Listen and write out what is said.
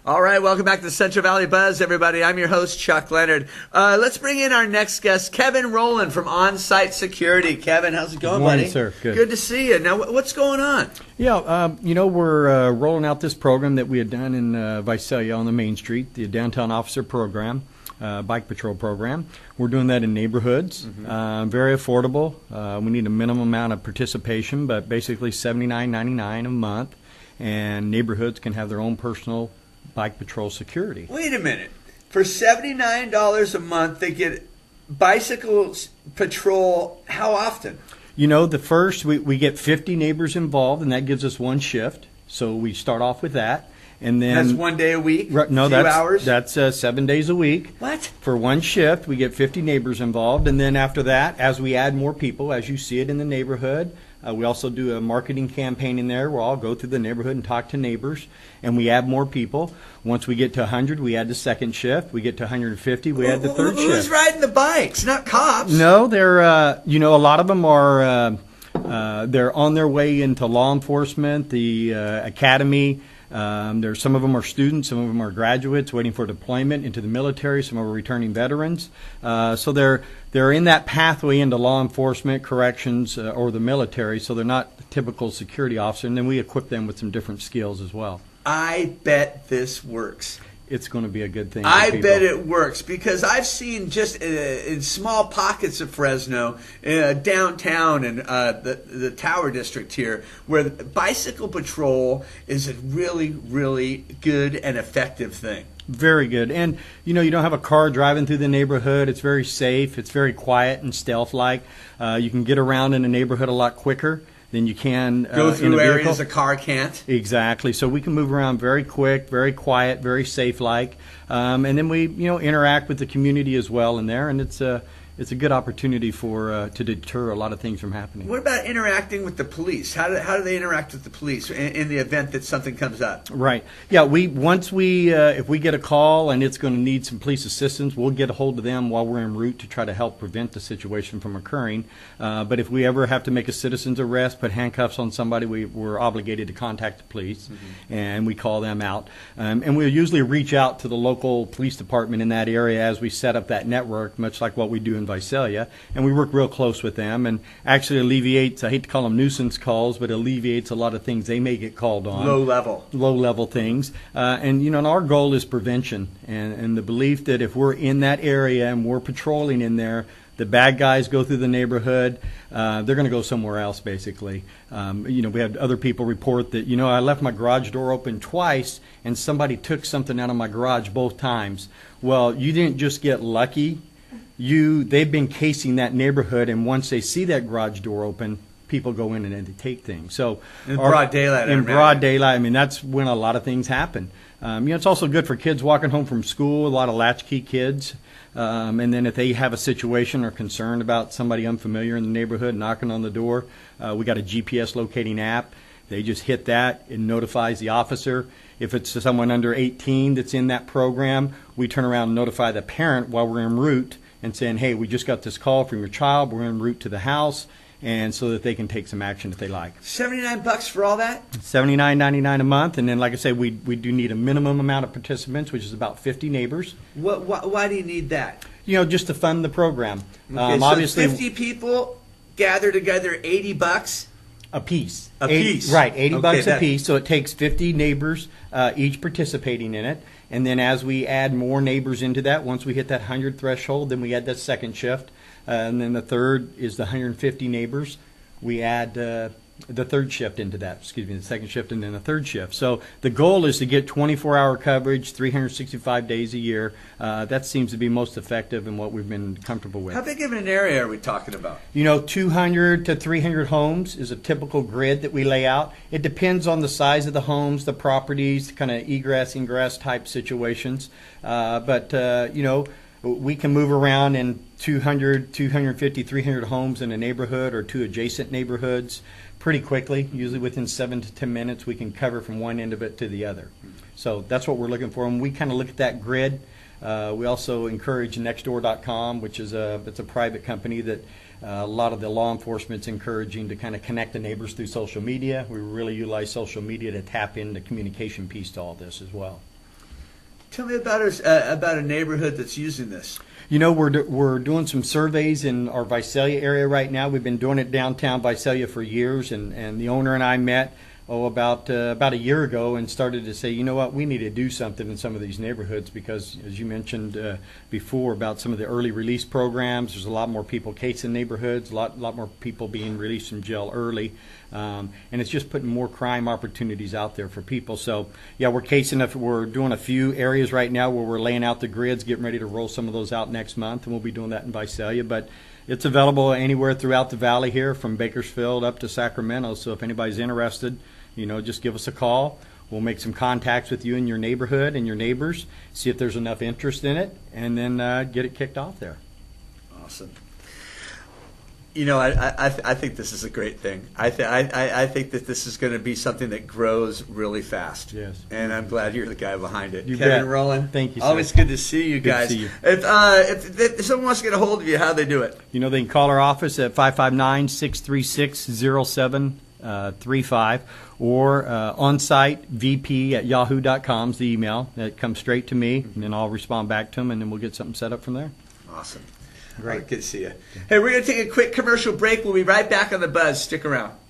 All right, welcome back to the Central Valley Buzz, everybody. I'm your host, Chuck Leonard. Let's bring in our next guest, Kevin Rowland from On-Site Security. Kevin, how's it going, Good morning, buddy? sir. Good. Good to see you. Now, what's going on? Yeah, we're rolling out this program that we had done in Visalia on the Main Street, the Downtown Officer Program, Bike Patrol Program. We're doing that in neighborhoods. Very affordable. We need a minimum amount of participation, but basically $79.99 a month, and neighborhoods can have their own personal bike patrol security. Wait a minute. For $79 a month, they get bicycle patrol how often? You know, the first, we get 50 neighbors involved, and that gives us one shift. So we start off with that. And then that's 1 day a week? No, few hours? That's 7 days a week. What? For one shift, we get 50 neighbors involved. And then after that, as we add more people, as you see it in the neighborhood, we also do a marketing campaign in there where I'll go through the neighborhood and talk to neighbors, and we add more people. Once we get to 100, we add the second shift. We get to 150, we add the third shift. Who's riding the bikes? Not cops. No, they're, a lot of them are, they're on their way into law enforcement, the academy. Some of them are students, some of them are graduates waiting for deployment into the military, some are returning veterans. So they're in that pathway into law enforcement, corrections, or the military, so they're not a typical security officer, and then we equip them with some different skills as well. I bet this works. It's going to be a good thing. I bet it works, because I've seen just in small pockets of Fresno, downtown and the Tower District here, where the bicycle patrol is a really, really good and effective thing. Very good. And, you don't have a car driving through the neighborhood. It's very safe. It's very quiet and stealth-like. You can get around in a nneighborhood a lot quicker than you can go through in a areas a car can't. Exactly. So we can move around very quick, very quiet, very safe-like, and then we interact with the community as well in there, and it's a good opportunity for to deter a lot of things from happening. What about interacting with the police? How do they interact with the police in the event that something comes up? Right. Yeah. If we get a call and it's going to need some police assistance, we'll get a hold of them while we're en route to try to help prevent the situation from occurring. But if we ever have to make a citizen's arrest, put handcuffs on somebody, we're obligated to contact the police, and we call them out. And we'll usually reach out to the local police department in that area as we set up that network, much like what we do in Visalia, and we work real close with them, and actually alleviates, I hate to call them nuisance calls, but alleviates a lot of things they may get called on. Low level things. And our goal is prevention, and the belief that if we're in that area and we're patrolling in there, the bad guys go through the neighborhood, they're going to go somewhere else, basically. We had other people report that, I left my garage door open twice and somebody took something out of my garage both times. Well, you didn't just get lucky. They've been casing that neighborhood, and once they see that garage door open, people go in and they take things. So in broad daylight. I mean, that's when a lot of things happen. It's also good for kids walking home from school, a lot of latchkey kids. And then if they have a situation or concern about somebody unfamiliar in the neighborhood knocking on the door, we got a GPS locating app. They just hit that. It notifies the officer. If it's someone under 18 that's in that program, we turn around and notify the parent while we're en route and saying, hey, we just got this call from your child. We're en route to the house, and so that they can take some action if they like. $79 for all that? $79.99 a month, and then, like I say, we do need a minimum amount of participants, which is about 50 neighbors. Why do you need that? Just to fund the program. Okay, so obviously, 50 people gather together, $80 a piece. Right, $80 a piece. So it takes 50 neighbors each participating in it. And then as we add more neighbors into that, once we hit that 100 threshold, then we add that second shift. And then the third is the 150 neighbors. We add the third shift into that, the second shift and then the third shift. So the goal is to get 24-hour coverage, 365 days a year. That seems to be most effective and what we've been comfortable with. How big of an area are we talking about? 200 to 300 homes is a typical grid that we lay out. It depends on the size of the homes, the properties, kind of egress, ingress type situations. But we can move around in 200, 250, 300 homes in a neighborhood or two adjacent neighborhoods pretty quickly. Usually within 7 to 10 minutes, we can cover from one end of it to the other. So that's what we're looking for. And we kind of look at that grid. We also encourage Nextdoor.com, which is it's a private company that a lot of the law enforcement's encouraging to kind of connect the neighbors through social media. We really utilize social media to tap in the communication piece to all this as well. Tell me about a neighborhood that's using this. You know, we're doing some surveys in our Visalia area right now. We've been doing it downtown Visalia for years, and the owner and I met about a year ago and started to say, you know what, we need to do something in some of these neighborhoods because, as you mentioned before about some of the early release programs, there's a lot more people casing neighborhoods, a lot more people being released from jail early, and it's just putting more crime opportunities out there for people. So, yeah, we're doing a few areas right now where we're laying out the grids, getting ready to roll some of those out next month, and we'll be doing that in Visalia. But it's available anywhere throughout the valley here, from Bakersfield up to Sacramento. So if anybody's interested, you know, just give us a call. We'll make some contacts with you in your neighborhood and your neighbors, see if there's enough interest in it, and then get it kicked off there. Awesome. You know, I think this is a great thing. I think that this is going to be something that grows really fast. Yes. And I'm glad you're the guy behind it. You Kevin bet. Rowland. Thank you, sir. Always good to see you guys. Good to see you. If someone wants to get a hold of you, how do they do it? You know, they can call our office at 559-636-0735 or on-site vp@yahoo.com is the email. That comes straight to me, and then I'll respond back to them, and then we'll get something set up from there. Awesome. Great. All right, good to see you. Hey, we're going to take a quick commercial break. We'll be right back on The Buzz. Stick around.